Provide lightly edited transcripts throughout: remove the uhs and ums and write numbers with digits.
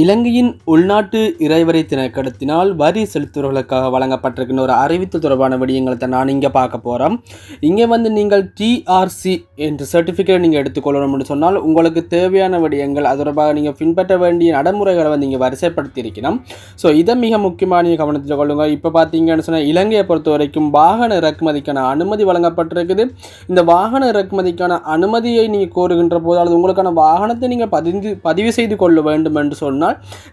இலங்கையின் உள்நாட்டு இறைவரை திணைக்களத்தினால் வரி செலுத்துவர்களுக்காக வழங்கப்பட்டிருக்கின்ற ஒரு அறிவித்தல் தொடர்பான விடயங்களை தான் நான் இங்கே பார்க்க போகிறோம். இங்கே நீங்கள் டிஆர்சி என்ற சர்டிஃபிகேட் நீங்கள் எடுத்துக்கொள்ளணும்னு சொன்னால் உங்களுக்கு தேவையான விடயங்கள் அது தொடர்பாக நீங்கள் பின்பற்ற வேண்டிய நடைமுறைகளை இங்கே வரிசைப்படுத்தி இருக்கணும். ஸோ இதை மிக முக்கியமாக நீங்கள் கவனத்தில் கொள்ளுங்கள். இப்போ பார்த்தீங்கன்னு சொன்னால் இலங்கையை பொறுத்த வரைக்கும் வாகன இறக்குமதிக்கான அனுமதி வழங்கப்பட்டிருக்குது. இந்த வாகன இறக்குமதிக்கான அனுமதியை நீங்கள் கோருகின்ற போது அல்லது உங்களுக்கான வாகனத்தை நீங்கள் பதிவு செய்து கொள்ள வேண்டும் என்று சொன்னால்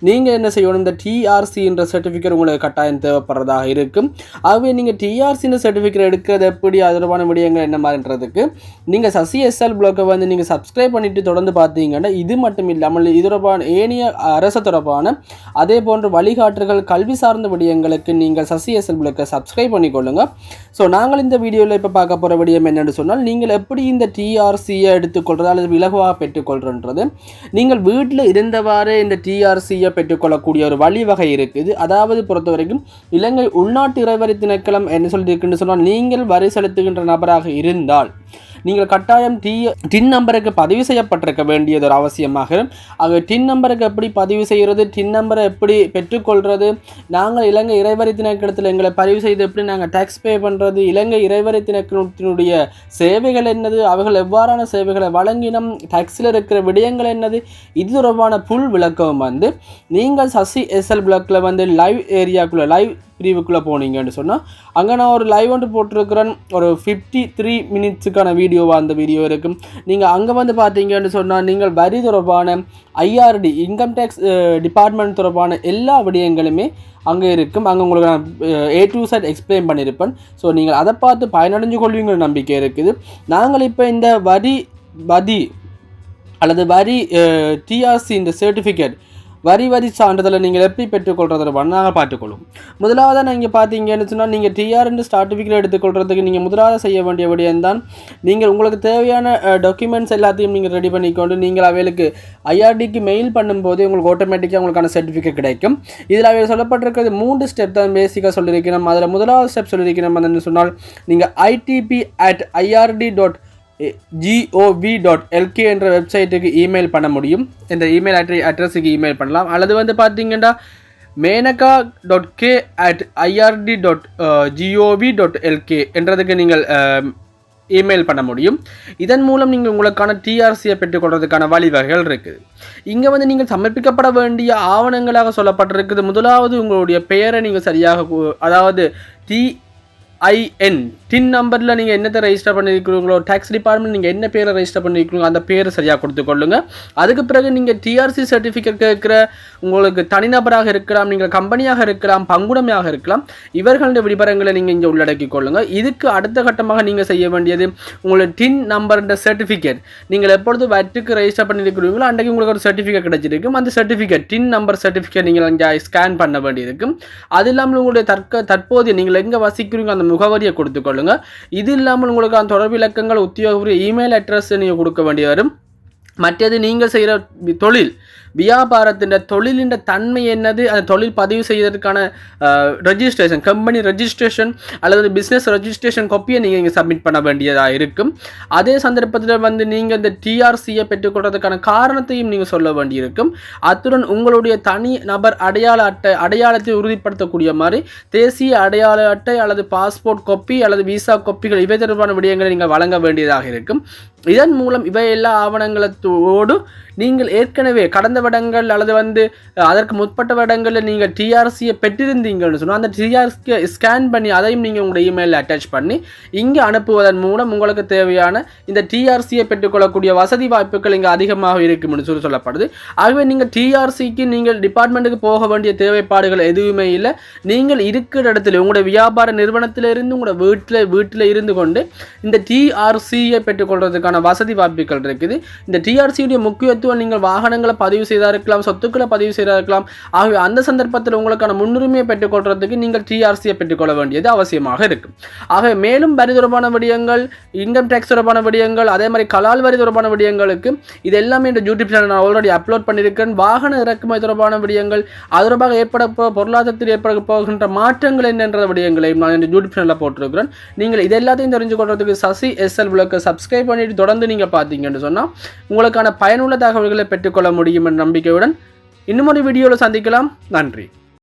நீங்கள் என்ன செய்யணும், இந்த டிஆர்சி என்ற சர்டிஃபிகேட் உங்களுக்கு கட்டாயம் தேவைப்படுறதாக இருக்கும். ஆகவே நீங்கள் டிஆர்சி சர்டிஃபிகேட் எடுக்கிறது எப்படி, அதற்கான விடயங்கள் என்ன மாதிரின்றதுக்கு நீங்கள் சசி எஸ்எல் ப்ளாக்கை நீங்கள் சப்ஸ்கிரைப் பண்ணிட்டு தொடர்ந்து பார்த்தீங்கன்னா இது மட்டும் இல்லாமல் இது தொடர்பான ஏனைய அரசு தொடர்பான அதே போன்ற வழிகாட்டுகள் கல்வி சார்ந்த விடயங்களுக்கு நீங்கள் சசி எஸ்எல் ப்ளாக்கை சப்ஸ்கிரைப் பண்ணிக்கொள்ளுங்க. ஸோ நாங்கள் இந்த வீடியோவில் இப்போ பார்க்க போகிற விடயம் என்னென்னு சொன்னால் நீங்கள் எப்படி இந்த டிஆர்சியை எடுத்துக்கொள்வது அல்லது இலகுவாக பெற்றுக்கொள்றது. நீங்கள் வீட்டில் இருந்தவாறு இந்த டிஆர்சியை பெற்றுக்கொள்ளக்கூடிய ஒரு வழிவகை இருக்குது. அதாவது பொறுத்த வரைக்கும் இலங்கை உள்நாட்டு இறைவரி திணைக்களம் என்ன சொல்லியிருக்குன்னு சொன்னால் நீங்கள் வரி செலுத்துகின்ற நபராக இருந்தால் நீங்கள் கட்டாயம் டின் நம்பருக்கு பதிவு செய்யப்பட்டிருக்க வேண்டியது ஒரு அவசியமாக. ஆக டின் நம்பருக்கு எப்படி பதிவு செய்கிறது, டின் நம்பரை எப்படி பெற்றுக்கொள்வது, நாங்கள் இலங்கை இறைவரி திணைக்களத்தில் எங்களை பதிவு செய்து எப்படி நாங்கள் டேக்ஸ் பே பண்ணுறது, இலங்கை இறைவரி திணைக்களத்தினுடைய சேவைகள் என்னது, அவர்கள் எவ்வாறான சேவைகளை வழங்கினோம், டேக்ஸில் இருக்கிற விடயங்கள் என்னது, இது தொடர்பான புல் விளக்கம் நீங்கள் சசி எஸ்எல் பிளாக்கில் லைவ் ஏரியாக்குள்ளே லைவ் பிரிவுக்குள்ளே போனீங்கன்னு சொன்னால் அங்கே நான் ஒரு லைவ் ஒன்று போட்டிருக்கிறேன். ஒரு 53 மினிட்ஸுக்கான வீடியோவாக அந்த வீடியோ இருக்கும். நீங்கள் அங்கே பார்த்தீங்கன்னு சொன்னால் நீங்கள் வரி தொடர்பான ஐஆர்டி இன்கம் டேக்ஸ் டிபார்ட்மெண்ட் தொடர்பான எல்லா விடயங்களுமே அங்கே இருக்கும். அங்கே உங்களுக்கு நான் A to Z எக்ஸ்பிளைன் பண்ணியிருப்பேன். ஸோ நீங்கள் அதை பார்த்து பயனடைஞ்சு கொள்வீங்கிற நம்பிக்கை இருக்குது. நாங்கள் இப்போ இந்த வரி அல்லது வரி டிஆர்சி இந்த சர்டிஃபிகேட் வரி சான்றிதழை நீங்கள் எப்படி பெற்றுக்கொள்றதை நாங்கள் பார்த்துக்கொள்ளும். முதலாவது நீங்கள் பார்த்தீங்கன்னு சொன்னால் நீங்கள் டிஆர்என் சர்டிஃபிகேட் எடுத்துக்கொள்றதுக்கு நீங்கள் முதலாவது செய்ய வேண்டிய விடயம் தான் நீங்கள் உங்களுக்கு தேவையான டாக்குமெண்ட்ஸ் எல்லாத்தையும் நீங்கள் ரெடி பண்ணிக்கொண்டு நீங்கள் அவைகளுக்கு ஐஆர்டிக்கு மெயில் பண்ணும்போது உங்களுக்கு ஆட்டோமேட்டிக்காக உங்களுக்கான சர்டிஃபிகேட் கிடைக்கும். இதில் அவையில் சொல்லப்பட்டிருக்கிறது 3 ஸ்டெப் தான் பேசிக்காக சொல்லியிருக்கணும். அதில் முதலாவது ஸ்டெப் சொல்லியிருக்கணும் என்னென்னு சொன்னால் நீங்கள் itp@ird.gov.lk என்ற வெப்சைட்டுக்கு இமெயில் பண்ண முடியும். இந்த இமெயில் அட்ரஸுக்கு இமெயில் பண்ணலாம். அல்லது பார்த்தீங்கன்னா menaka.k@ird.gov.lk என்றதுக்கு நீங்கள் இமெயில் பண்ண முடியும். இதன் மூலம் நீங்கள் உங்களுக்கான டிஆர்சியை பெற்றுக்கொள்றதுக்கான வழிவகைகள் இருக்குது. இங்கே நீங்கள் சமர்ப்பிக்கப்பட வேண்டிய ஆவணங்களாக சொல்லப்பட்டிருக்குது. முதலாவது உங்களுடைய பெயரை நீங்கள் சரியாக, அதாவது டின் நம்பரில் நீங்கள் என்னத்தை ரெஜிஸ்டர் பண்ணியிருக்கிறீங்களோ, டேக்ஸ் டிபார்ட்மெண்ட் நீங்கள் என்ன பேரை ரெஜிஸ்டர் பண்ணியிருக்கீங்களோ அந்த பேரை சரியாக கொடுத்துக்கொள்ளுங்க. அதுக்கு பிறகு நீங்கள் டிஆர்சி சர்டிஃபிகேட் கேட்குற உங்களுக்கு தனிநபராக இருக்கலாம், நீங்கள் கம்பெனியாக இருக்கலாம், பங்குடமையாக இருக்கலாம், இவர்களுடைய விவரங்களை நீங்கள் இங்கே உள்ளடக்கி கொள்ளுங்கள். இதுக்கு அடுத்த கட்டமாக நீங்கள் செய்ய வேண்டியது உங்களுடைய டின் நம்பர்ன்ற சர்டிஃபிகேட் நீங்கள் எப்பொழுது வட்டுக்கு ரெஜிஸ்டர் பண்ணியிருக்கிறீங்களோ அன்றைக்கு உங்களுக்கு ஒரு சர்டிஃபிகேட் கிடைச்சிருக்கும். அந்த சர்டிஃபிகேட் டின் நம்பர் சர்டிஃபிகேட் நீங்கள் இங்கே ஸ்கேன் பண்ண வேண்டியிருக்கும். அது இல்லாமல் உங்களுடைய தற்போதைய நீங்கள் எங்கே வசிக்கிறீங்க அந்த முகவரியை கொடுத்துக்கொள்ளுங்க. இது இல்லாமல் உங்களுக்கு அந்த தொடர்பு இலக்கங்கள், உத்தியோக இமெயில் அட்ரஸ் நீங்கள் கொடுக்க வேண்டி வரும். மற்றது நீங்கள் செய்கிற தொழில் வியாபாரத்தின் தொழிலின் தன்மை என்னது, அந்த தொழில் பதிவு செய்வதற்கான ரெஜிஸ்ட்ரேஷன், கம்பெனி ரெஜிஸ்ட்ரேஷன் அல்லது பிஸ்னஸ் ரெஜிஸ்ட்ரேஷன் காப்பியை நீங்கள் இங்கே சப்மிட் பண்ண வேண்டியதாக இருக்கும். அதே சந்தர்ப்பத்தில் நீங்கள் இந்த டிஆர்சியை பெற்றுக்கொள்றதுக்கான காரணத்தையும் நீங்கள் சொல்ல வேண்டியிருக்கும். அத்துடன் உங்களுடைய தனி நபர் அடையாளத்தை உறுதிப்படுத்தக்கூடிய மாதிரி தேசிய அடையாள அட்டை அல்லது பாஸ்போர்ட் காப்பி அல்லது விசா காப்பிகள் இவை தொடர்பான விடயங்களை நீங்கள் வழங்க வேண்டியதாக இருக்கும். இதன் மூலம் இவை எல்லா ஆவணங்களோடு நீங்கள் ஏற்கனவே கடந்த வருடங்கள் அல்லது அதற்கு முற்பட்ட வருடங்களில் நீங்கள் டிஆர்சியை பெற்றிருந்தீங்கன்னு சொன்னால் அந்த டிஆர்சியை ஸ்கேன் பண்ணி அதையும் நீங்கள் உங்களுடைய இமெயிலில் அட்டாச் பண்ணி இங்கே அனுப்புவதன் மூலம் உங்களுக்கு தேவையான இந்த டிஆர்சியை பெற்றுக்கொள்ளக்கூடிய வசதி வாய்ப்புகள் இங்கே அதிகமாக இருக்கும்னு சொல்லப்படுது. ஆகவே நீங்கள் டிஆர்சிக்கு நீங்கள் டிபார்ட்மெண்ட்டுக்கு போக வேண்டிய தேவைப்பாடுகள் எதுவுமே இல்லை. நீங்கள் இருக்கிற இடத்துல உங்களுடைய வியாபார நிறுவனத்திலிருந்து உங்களோட வீட்டில் இருந்து கொண்டு இந்த டிஆர்சியை பெற்றுக்கொள்றதுக்கான வசதி வாய்ப்புகள் இருக்குது. இந்த டிஆர்சியுடைய முக்கியத்துவம் நீங்கள் வாகனங்களை பதிவு செய்தாக இருக்கலாம், சொத்துக்களை பதிவு செய்தாக இருக்கலாம். ஆகவே அந்த சந்தர்ப்பத்தில் உங்களுக்கான முன்னுரிமையை பெற்றுக்கொள்றதுக்கு நீங்கள் டிஆர்சியை பெற்றுக்கொள்ள வேண்டியது அவசியமாக இருக்கும். ஆகவே மேலும் வரி தொடர்பான விடயங்கள், இன்கம் டேக்ஸ் தொடர்பான விடயங்கள், அதே மாதிரி கலால் வரி தொடர்பான விடயங்களுக்கு இது எல்லாமே இந்த யூடியூப் சேனல் நான் ஆல்ரெடி அப்லோட் பண்ணியிருக்கேன். வாகன இறக்குமதி தொடர்பான விடயங்கள், அது தொடர்பாக பொருளாதாரத்தில் ஏற்பட போகின்ற மாற்றங்கள் என்னென்ற விடயங்களையும் நான் இந்த யூடியூப் சேனலில் போட்டிருக்கிறேன். நீங்கள் இது எல்லாத்தையும் தெரிஞ்சு கொள்றதுக்கு சசி எஸ்எல் விளக்கு சப்ஸ்கிரைப் பண்ணிட்டு தொடர்ந்து நீங்கள் பார்த்தீங்கன்னு சொன்னால் உங்களுக்கான பயனுள்ள தகவல்களை பெற்றுக்கொள்ள முடியும் என்ற நம்பிக்கையுடன் இன்னும் ஒரு வீடியோவில் சந்திக்கலாம். நன்றி.